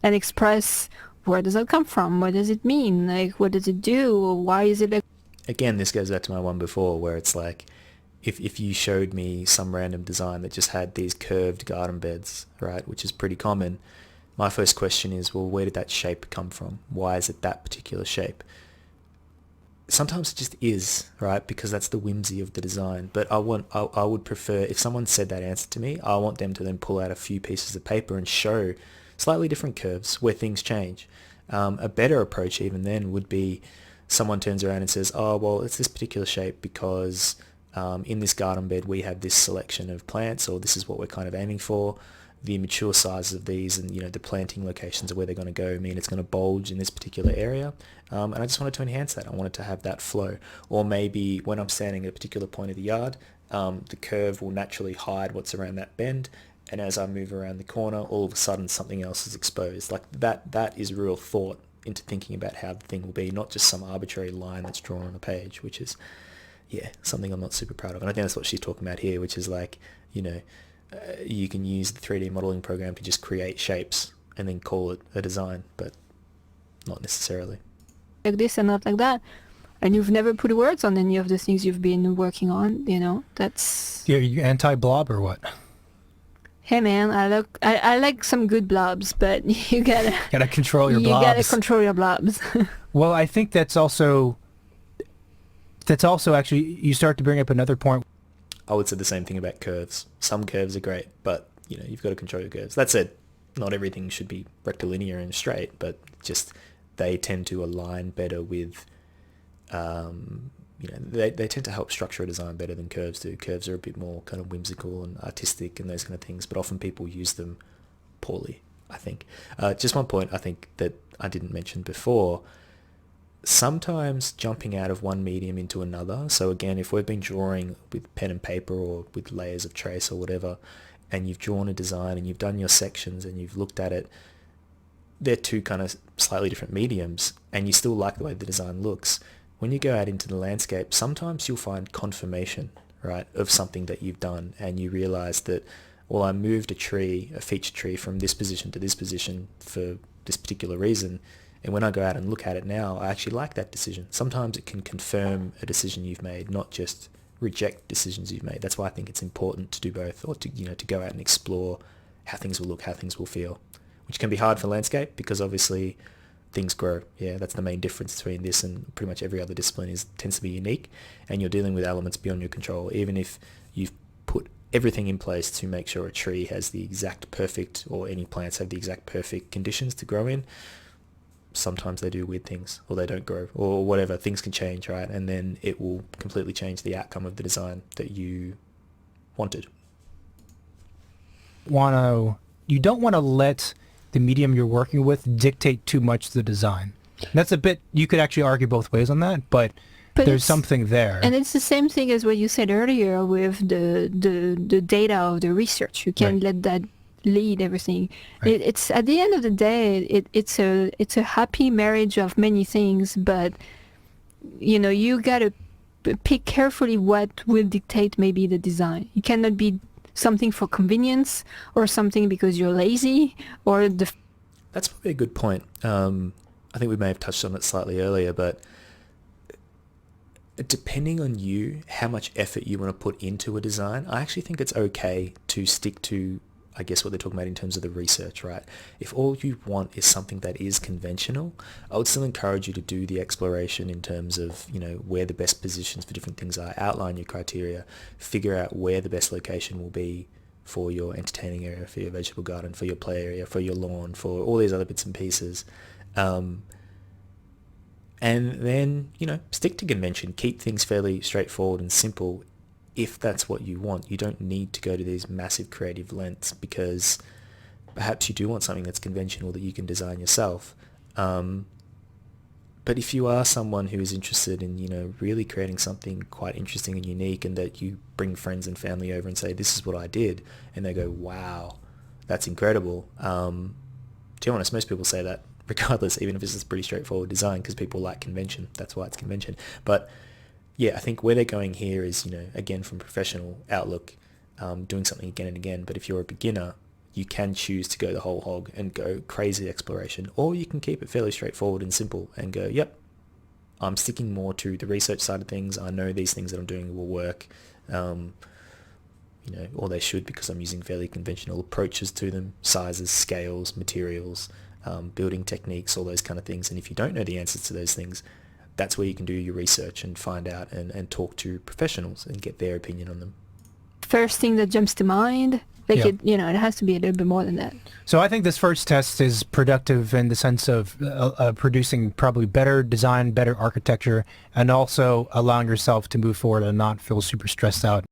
Speaker 3: and express, where does that come from? What does it mean? Like, what does it do? Why is it like...
Speaker 1: Again, this goes back to my one before, where it's like, if you showed me some random design that just had these curved garden beds, right, which is pretty common, my first question is, well, where did that shape come from? Why is it that particular shape? Sometimes it just is, right, because that's the whimsy of the design. But I would prefer, if someone said that answer to me, I want them to then pull out a few pieces of paper and show slightly different curves where things change. A better approach even then would be someone turns around and says, oh, well, it's this particular shape because in this garden bed we have this selection of plants, or this is what we're kind of aiming for. The mature sizes of these and the planting locations of where they're going to go mean it's going to bulge in this particular area, and I just wanted to enhance that. I wanted to have that flow. Or maybe when I'm standing at a particular point of the yard, the curve will naturally hide what's around that bend, and as I move around the corner, all of a sudden something else is exposed. Like that is real thought into thinking about how the thing will be, not just some arbitrary line that's drawn on a page, which is something I'm not super proud of. And I think that's what she's talking about here, which is like, you can use the 3D modeling program to just create shapes and then call it a design, but not necessarily.
Speaker 3: Like this and not like that. And you've never put words on any of the things you've been working on, that's...
Speaker 2: You anti-blob or what?
Speaker 3: hey man, I like some good blobs, but you
Speaker 2: Gotta control your
Speaker 3: you gotta
Speaker 2: blobs.
Speaker 3: control your blobs.
Speaker 2: Well, I think that's also actually, you start to bring up another point.
Speaker 1: I would say the same thing about curves. Some curves are great, but you've got to control your curves. That said, not everything should be rectilinear and straight, but just they tend to align better with, they tend to help structure a design better than curves do. Curves are a bit more kind of whimsical and artistic and those kind of things, but often people use them poorly, I think. Just one point I think that I didn't mention before. Sometimes jumping out of one medium into another. So again, if we've been drawing with pen and paper or with layers of trace or whatever, and you've drawn a design and you've done your sections and you've looked at it, they're two kind of slightly different mediums and you still like the way the design looks. When you go out into the landscape, sometimes you'll find confirmation, right, of something that you've done, and you realize that, well, I moved a feature tree from this position to this position for this particular reason. And when I go out and look at it now, I actually like that decision. Sometimes it can confirm a decision you've made, not just reject decisions you've made. That's why I think it's important to do both, or to go out and explore how things will look, how things will feel, which can be hard for landscape because obviously things grow. Yeah, that's the main difference between this and pretty much every other discipline tends to be unique, and you're dealing with elements beyond your control. Even if you've put everything in place to make sure a tree has the exact perfect, or any plants have the exact perfect conditions to grow in, sometimes they do weird things, or they don't grow, or whatever. Things can change, right? And then it will completely change the outcome of the design that you wanted.
Speaker 2: You don't want to let the medium you're working with dictate too much the design. That's a bit, you could actually argue both ways on that, but there's something there.
Speaker 3: And it's the same thing as what you said earlier with the data of the research. You can't let that lead everything.
Speaker 2: Right.
Speaker 3: It's at the end of the day, it's a happy marriage of many things, but you gotta pick carefully what will dictate maybe the design. It cannot be something for convenience or something because you're lazy or the.
Speaker 1: That's probably a good point. I think we may have touched on it slightly earlier, but depending on you, how much effort you want to put into a design, I actually think it's okay to stick to, I guess, what they're talking about in terms of the research, right? If all you want is something that is conventional, I would still encourage you to do the exploration in terms of, where the best positions for different things are, outline your criteria, figure out where the best location will be for your entertaining area, for your vegetable garden, for your play area, for your lawn, for all these other bits and pieces. And then, stick to convention, keep things fairly straightforward and simple. If that's what you want, you don't need to go to these massive creative lengths because perhaps you do want something that's conventional that you can design yourself. But if you are someone who is interested in, really creating something quite interesting and unique, and that you bring friends and family over and say, this is what I did, and they go, wow, that's incredible. To be honest, most people say that regardless, even if it's a pretty straightforward design, because people like convention. That's why it's convention. But yeah, I think where they're going here is, again, from professional outlook, doing something again and again. But if you're a beginner, you can choose to go the whole hog and go crazy exploration, or you can keep it fairly straightforward and simple and go, yep, I'm sticking more to the research side of things. I know these things that I'm doing will work, or they should, because I'm using fairly conventional approaches to them, sizes, scales, materials, building techniques, all those kind of things. And if you don't know the answers to those things, that's where you can do your research and find out and talk to professionals and get their opinion on them.
Speaker 3: First thing that jumps to mind, it has to be a little bit more than that.
Speaker 2: So I think this first test is productive in the sense of producing probably better design, better architecture, and also allowing yourself to move forward and not feel super stressed out.